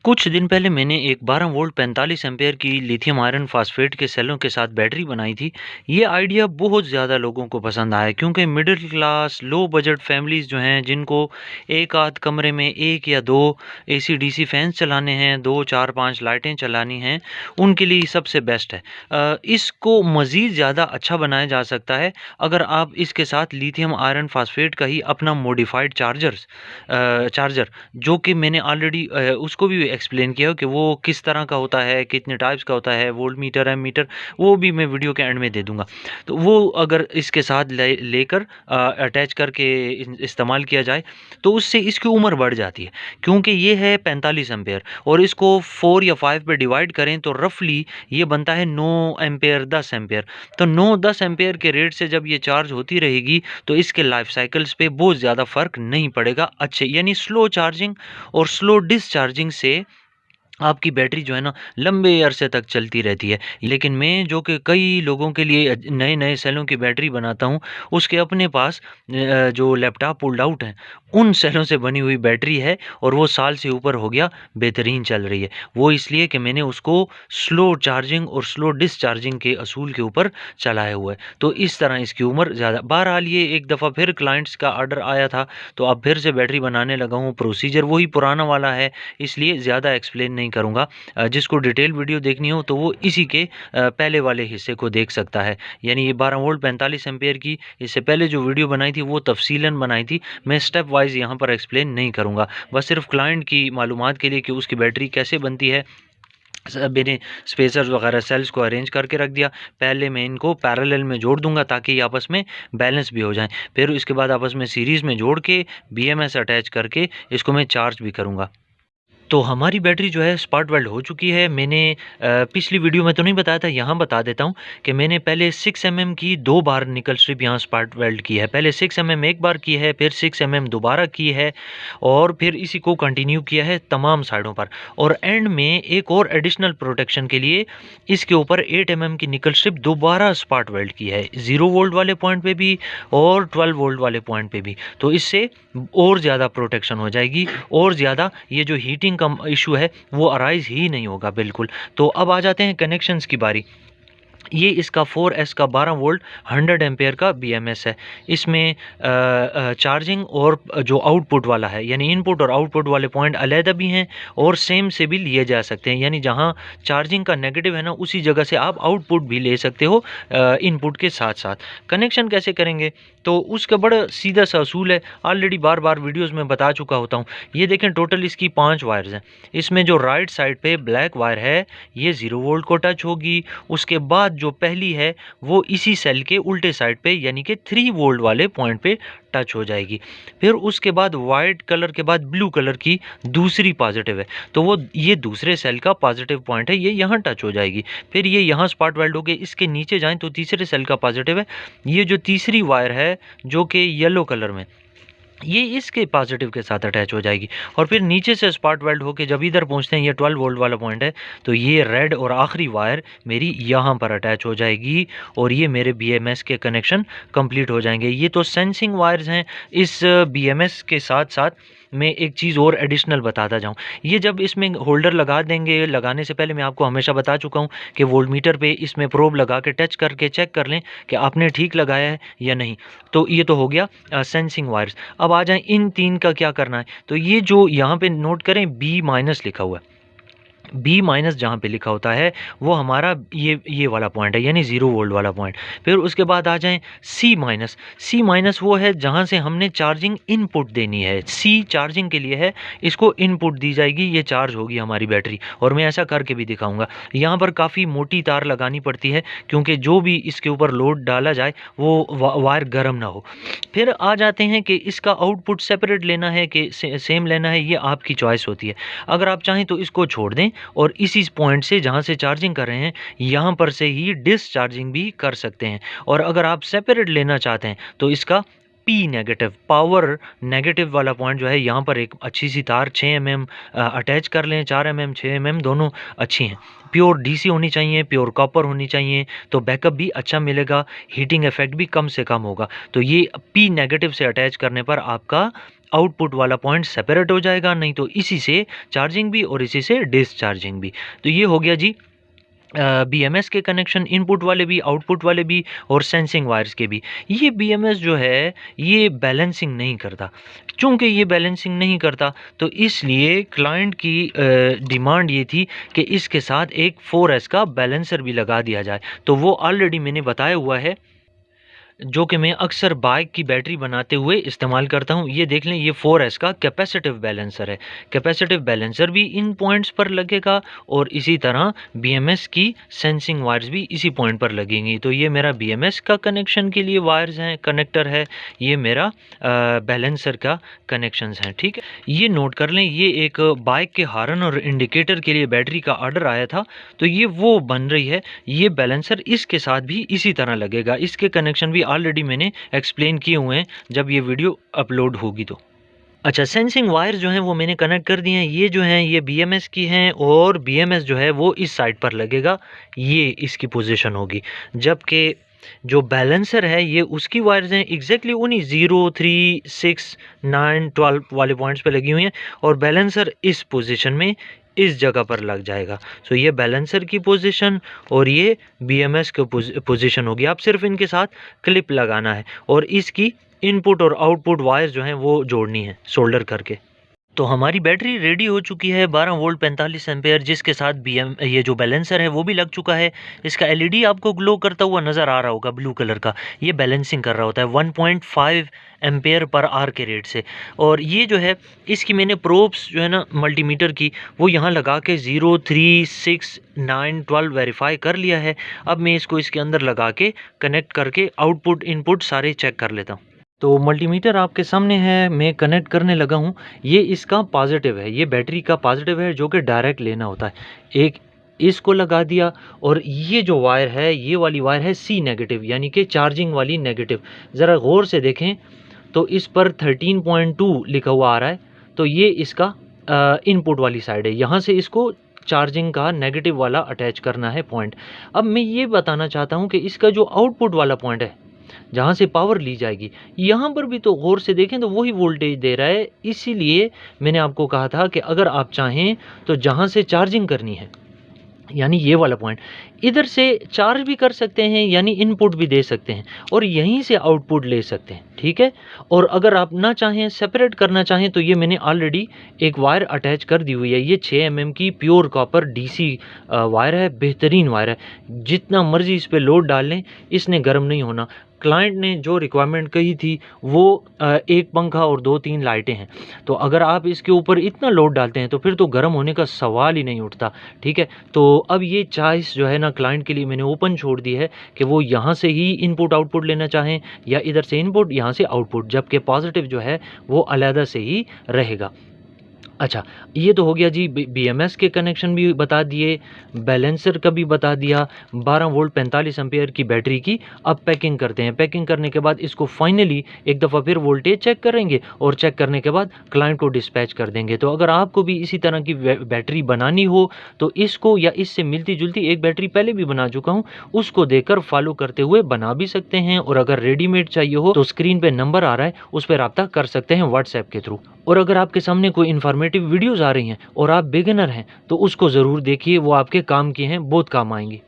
कुछ दिन पहले मैंने एक 12 वोल्ट 45 एम्पेयर की लिथियम आयरन फास्फेट के सेलों के साथ बैटरी बनाई थी। ये आइडिया बहुत ज़्यादा लोगों को पसंद आया क्योंकि middle class low budget families जो हैं जिनको एक आध कमरे में एक या दो एसी डीसी फैंस चलाने हैं, दो चार पांच लाइटें चलानी हैं, उनके लिए सबसे बेस्ट है। इसको मज़ीद ज़्यादा अच्छा बनाया जा सकता है अगर आप इसके साथ लिथियम आयरन फास्फेट का ही अपना मॉडिफाइड चार्जर जो कि मैंने ऑलरेडी उसको भी एक्सप्लेन किया कि वो किस तरह का होता है, कितने टाइप्स का होता है, वोल्ट मीटर, एम मीटर, वो भी मैं वीडियो के एंड में दे दूंगा। तो वो अगर इसके साथ लेकर अटैच करके इस्तेमाल किया जाए तो उससे इसकी उम्र बढ़ जाती है, क्योंकि ये है 45 एम्पेयर और इसको 4 या 5 पे डिवाइड करें तो रफली ये बनता है 9 एम्पेयर, 10 एम्पेयर। तो 9-10 एम्पेयर के रेट से जब ये चार्ज होती रहेगी तो इसके लाइफ साइकिल्स पे बहुत ज़्यादा फर्क नहीं पड़ेगा। अच्छे यानी स्लो चार्जिंग और स्लो डिस्चार्जिंग से आपकी बैटरी जो है ना लंबे अरसे तक चलती रहती है। लेकिन मैं जो कि कई लोगों के लिए नए नए सेलों की बैटरी बनाता हूँ, उसके अपने पास जो लैपटॉप पुल्ड आउट हैं उन सेलों से बनी हुई बैटरी है और वो साल से ऊपर हो गया, बेहतरीन चल रही है। वो इसलिए कि मैंने उसको स्लो चार्जिंग और स्लो डिस्चार्जिंग के असूल के ऊपर चलाया हुआ है। तो इस तरह इसकी उम्र ज़्यादा। बहरहाल ये एक दफ़ा फिर क्लाइंट्स का ऑर्डर आया था तो अब फिर से बैटरी बनाने लगा हूँ। प्रोसीजर वही पुराना वाला है, इसलिए ज़्यादा एक्सप्लेन नहीं करूँगा। जिसको डिटेल वीडियो देखनी हो तो वो इसी के पहले वाले हिस्से को देख सकता है। यानी ये 12 वोल्ट 45 एम्पेयर की इससे पहले जो वीडियो बनाई थी वो तफसीलन बनाई थी। मैं स्टेप वाइज यहाँ पर एक्सप्लेन नहीं करूँगा, बस सिर्फ क्लाइंट की मालूमात के लिए कि उसकी बैटरी कैसे बनती है। मैंने स्पेसर्स वगैरह सेल्स को अरेंज करके रख दिया। पहले मैं इनको पैरेलल में जोड़ दूंगा ताकि ये आपस में बैलेंस भी हो जाएं। फिर इसके बाद आपस में सीरीज़ में जोड़ के बीएमएस अटैच करके इसको मैं चार्ज भी करूँगा। तो हमारी बैटरी जो है स्पार्क वेल्ड हो चुकी है। मैंने पिछली वीडियो में तो नहीं बताया था, यहाँ बता देता हूँ कि मैंने पहले 6 mm की 2 बार निकल स्ट्रिप यहाँ स्पार्क वेल्ड की है। पहले 6 mm एक बार की है, फिर 6 mm दोबारा की है और फिर इसी को कंटिन्यू किया है तमाम साइडों पर। और एंड में एक और एडिशनल प्रोटेक्शन के लिए इसके ऊपर 8 mm की निकल स्ट्रिप दोबारा स्पार्क वेल्ड की है, 0 वोल्ट वाले पॉइंट पे भी और 12 वोल्ट वाले पॉइंट पे भी। तो इससे और ज़्यादा प्रोटेक्शन हो जाएगी और ज़्यादा ये जो हीटिंग का इशू है वो अराइज ही नहीं होगा बिल्कुल। तो अब आ जाते हैं कनेक्शंस की बारी। ये इसका 4S का 12 वोल्ट 100 एम्पेयर का बीएमएस है। इसमें चार्जिंग और जो आउटपुट वाला है यानी इनपुट और आउटपुट वाले पॉइंट अलहदा भी हैं और सेम से भी लिए जा सकते हैं। यानी जहां चार्जिंग का नेगेटिव है ना उसी जगह से आप आउटपुट भी ले सकते हो इनपुट के साथ साथ। कनेक्शन कैसे करेंगे तो उसका बड़ा सीधा सा असूल है, ऑलरेडी बार बार वीडियोज़ में बता चुका होता हूँ। ये देखें टोटल इसकी 5 वायर्स हैं। इसमें जो राइट साइड पे ब्लैक वायर है ये 0 वोल्ट को टच होगी। उसके बाद जो पहली है वो इसी सेल के उल्टे साइड पे यानी कि 3 वोल्ट वाले पॉइंट पे टच हो जाएगी। फिर उसके बाद वाइट कलर के बाद ब्लू कलर की दूसरी पॉजिटिव है तो वो ये दूसरे सेल का पॉजिटिव पॉइंट है, ये यहाँ टच हो जाएगी। फिर ये यहाँ स्पार्क वेल्ड हो गए। इसके नीचे जाएं तो तीसरे सेल का पॉजिटिव है, ये जो तीसरी वायर है जो कि येलो कलर में ये इसके पॉजिटिव के साथ अटैच हो जाएगी। और फिर नीचे से स्पार्क वेल्ड होके जब इधर पहुंचते हैं ये 12 वोल्ट वाला पॉइंट है तो ये रेड और आखिरी वायर मेरी यहाँ पर अटैच हो जाएगी और ये मेरे बीएमएस के कनेक्शन कंप्लीट हो जाएंगे। ये तो सेंसिंग वायर्स हैं। इस बीएमएस के साथ साथ मैं एक चीज़ और एडिशनल बताता जाऊँ। ये जब इसमें होल्डर लगा देंगे, लगाने से पहले मैं आपको हमेशा बता चुका हूँ कि वोल्टमीटर पे इसमें प्रोब लगा के टच करके चेक कर लें कि आपने ठीक लगाया है या नहीं। तो ये तो हो गया सेंसिंग वायर्स। अब आ जाएं इन तीन का क्या करना है। तो ये जो यहाँ पे नोट करें B- लिखा हुआ है, B- जहाँ पे लिखा होता है वो हमारा ये वाला पॉइंट है यानी 0 वोल्ट वाला पॉइंट। फिर उसके बाद आ जाएं C- वो है जहाँ से हमने चार्जिंग इनपुट देनी है। C चार्जिंग के लिए है, इसको इनपुट दी जाएगी, ये चार्ज होगी हमारी बैटरी। और मैं ऐसा करके भी दिखाऊंगा। यहाँ पर काफ़ी मोटी तार लगानी पड़ती है क्योंकि जो भी इसके ऊपर लोड डाला जाए वो वायर गर्म ना हो। फिर आ जाते हैं कि इसका आउटपुट सेपरेट लेना है कि सेम लेना है, ये आपकी चॉइस होती है। अगर आप चाहें तो इसको छोड़ दें और इसी पॉइंट से जहां से चार्जिंग कर रहे हैं यहां पर से ही डिस्चार्जिंग भी कर सकते हैं। और अगर आप सेपरेट लेना चाहते हैं तो इसका पी नेगेटिव, पावर नेगेटिव वाला पॉइंट जो है, यहाँ पर एक अच्छी सी तार 6 mm अटैच कर लें। 4 mm 6 mm दोनों अच्छी हैं। प्योर डीसी होनी चाहिए, प्योर कॉपर होनी चाहिए, तो बैकअप भी अच्छा मिलेगा, हीटिंग इफेक्ट भी कम से कम होगा। तो ये पी नेगेटिव से अटैच करने पर आपका आउटपुट वाला पॉइंट सेपरेट हो जाएगा, नहीं तो इसी से चार्जिंग भी और इसी से डिस्चार्जिंग भी। तो ये हो गया जी BMS के कनेक्शन, इनपुट वाले भी आउटपुट वाले भी और सेंसिंग वायर्स के भी। ये BMS जो है ये बैलेंसिंग नहीं करता। चूँकि ये बैलेंसिंग नहीं करता तो इसलिए क्लाइंट की डिमांड ये थी कि इसके साथ एक 4S का बैलेंसर भी लगा दिया जाए। तो वो ऑलरेडी मैंने बताया हुआ है, जो कि मैं अक्सर बाइक की बैटरी बनाते हुए इस्तेमाल करता हूं। ये देख लें, ये 4S का कैपेसिटिव बैलेंसर है। कैपेसिटिव बैलेंसर भी इन पॉइंट्स पर लगेगा और इसी तरह BMS की सेंसिंग वायर्स भी इसी पॉइंट पर लगेंगी। तो ये मेरा BMS का कनेक्शन के लिए वायर्स हैं, कनेक्टर है, ये मेरा बैलेंसर का कनेक्शंस हैं। ठीक है, ये नोट कर लें। ये एक बाइक के हॉर्न और इंडिकेटर के लिए बैटरी का ऑर्डर आया था, तो ये वो बन रही है। ये बैलेंसर इसके साथ भी इसी तरह लगेगा। इसके कनेक्शन भी ऑलरेडी मैंने एक्सप्लेन किए हुए हैं जब ये वीडियो अपलोड होगी तो। अच्छा, सेंसिंग वायर जो हैं वो मैंने कनेक्ट कर दिए हैं। ये जो हैं ये BMS की हैं और BMS जो है वो इस साइड पर लगेगा, ये इसकी पोजीशन होगी। जबकि जो बैलेंसर है ये उसकी वायर्स हैं एग्जैक्टली उन्हीं 0, 3, 6, 9, 12 वाले पॉइंट्स पे लगी हुई हैं और बैलेंसर इस पोजीशन में इस जगह पर लग जाएगा। सो ये बैलेंसर की पोजीशन और ये BMS की पोजीशन होगी। आप सिर्फ इनके साथ क्लिप लगाना है और इसकी इनपुट और आउटपुट वायर जो हैं वो जोड़नी है सोल्डर करके। तो हमारी बैटरी रेडी हो चुकी है 12 वोल्ट 45 एम्पेयर, जिसके साथ ये जो बैलेंसर है वो भी लग चुका है। इसका LED आपको ग्लो करता हुआ नज़र आ रहा होगा, ब्लू कलर का। ये बैलेंसिंग कर रहा होता है 1.5 एम्पेयर पर आवर के रेट से। और ये जो है इसकी मैंने प्रोब्स जो है ना मल्टीमीटर की, वो यहाँ लगा के 0, 3, 6, 9, 12 वेरीफाई कर लिया है। अब मैं इसको इसके अंदर लगा के कनेक्ट करके आउटपुट इनपुट सारे चेक कर लेता हूँ। तो मल्टीमीटर आपके सामने है, मैं कनेक्ट करने लगा हूँ। ये इसका पॉजिटिव है, ये बैटरी का पॉजिटिव है जो कि डायरेक्ट लेना होता है। एक इसको लगा दिया और ये जो वायर है ये वाली वायर है C नेगेटिव, यानी कि चार्जिंग वाली नेगेटिव। ज़रा गौर से देखें तो इस पर 13.2 लिखा हुआ आ रहा है, तो ये इसका इनपुट वाली साइड है। यहाँ से इसको चार्जिंग का नेगेटिव वाला अटैच करना है पॉइंट। अब मैं ये बताना चाहता हूँ कि इसका जो आउटपुट वाला पॉइंट है जहाँ से पावर ली जाएगी, यहाँ पर भी तो गौर से देखें तो वही वोल्टेज दे रहा है। इसीलिए मैंने आपको कहा था कि अगर आप चाहें तो जहाँ से चार्जिंग करनी है, यानी ये वाला पॉइंट, इधर से चार्ज भी कर सकते हैं, यानी इनपुट भी दे सकते हैं और यहीं से आउटपुट ले सकते हैं। ठीक है, और अगर आप ना चाहें, सेपरेट करना चाहें, तो ये मैंने ऑलरेडी एक वायर अटैच कर दी हुई है। ये 6 mm की प्योर कॉपर DC वायर है, बेहतरीन वायर है। जितना मर्जी इस पर लोड डाल लें, इसने गर्म नहीं होना। क्लाइंट ने जो रिक्वायरमेंट कही थी वो एक पंखा और 2-3 लाइटें हैं। तो अगर आप इसके ऊपर इतना लोड डालते हैं तो फिर तो गर्म होने का सवाल ही नहीं उठता। ठीक है, तो अब ये चॉइस जो है ना क्लाइंट के लिए मैंने ओपन छोड़ दी है कि वो यहाँ से ही इनपुट आउटपुट लेना चाहें या इधर से इनपुट यहाँ से आउटपुट, जबकि पॉजिटिव जो है वो अलग से ही रहेगा। अच्छा, ये तो हो गया जी। BMS के कनेक्शन भी बता दिए, बैलेंसर का भी बता दिया, 12 वोल्ट 45 एम्पेयर की बैटरी की। अब पैकिंग करते हैं। पैकिंग करने के बाद इसको फाइनली एक दफ़ा फिर वोल्टेज चेक करेंगे और चेक करने के बाद क्लाइंट को डिस्पैच कर देंगे। तो अगर आपको भी इसी तरह की बैटरी बनानी हो तो इसको या इससे मिलती जुलती एक बैटरी पहले भी बना चुका हूँ, उसको देकर फॉलो करते हुए बना भी सकते हैं। और अगर रेडीमेड चाहिए हो तो स्क्रीन पे नंबर आ रहा है, उस पर रब्ता कर सकते हैं व्हाट्सएप के थ्रू। और अगर आपके सामने कोई इन्फॉर्मेटिव वीडियोज़ आ रही हैं और आप बिगिनर हैं तो उसको ज़रूर देखिए, वो आपके काम की हैं, बहुत काम आएंगी।